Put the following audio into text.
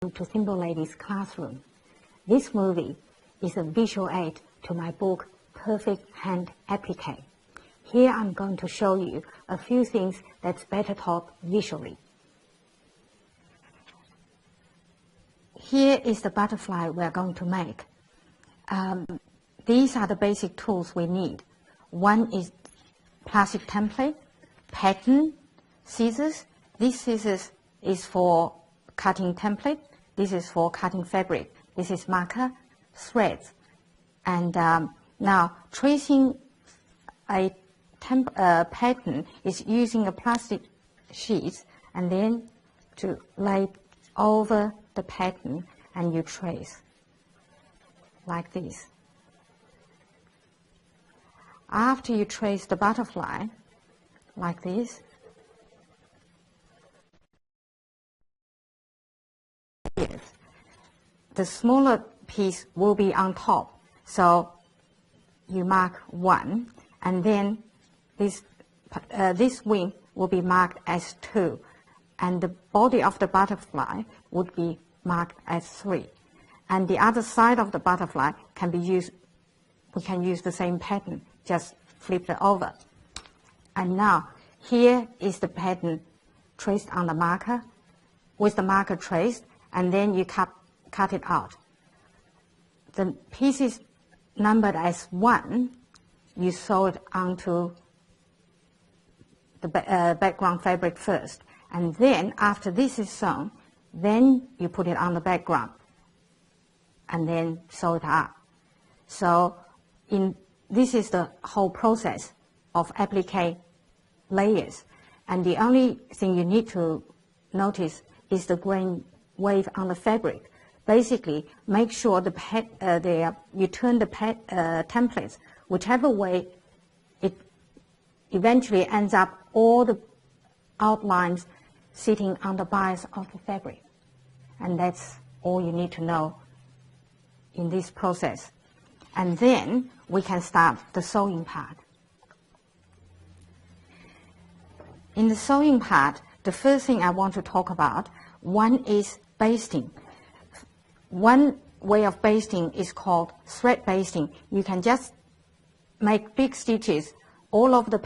to Thimblelady's classroom. This movie is a visual aid to my book, Perfect Hand Applique. Here I'm going to show you a few things that's better taught visually. Here is the butterfly we're going to make. These are the basic tools we need. One is plastic template, pattern, scissors. This scissors is for cutting template. This is for cutting fabric. This is marker, threads. And now tracing a pattern is using a plastic sheet and then to lay over the pattern and you trace like this. After you trace the butterfly like this, the smaller piece will be on top. So you mark 1, and then this wing will be marked as 2, and the body of the butterfly would be marked as 3. And the other side of the butterfly can be used, we can use the same pattern, just flip it over. And now, here is the pattern traced on the marker, with the marker traced, and then you cut it out. The pieces numbered as 1, you sew it onto the background fabric first. And then, after this is sewn, then you put it on the background and then sew it up. So this is the whole process of applique layers. And the only thing you need to notice is the grain wave on the fabric. Basically, make sure you turn the templates whichever way it eventually ends up all the outlines sitting on the bias of the fabric. And that's all you need to know in this process. And then we can start the sewing part. In the sewing part, the first thing I want to talk about, one is basting. One way of basting is called thread basting. You can just make big stitches all over the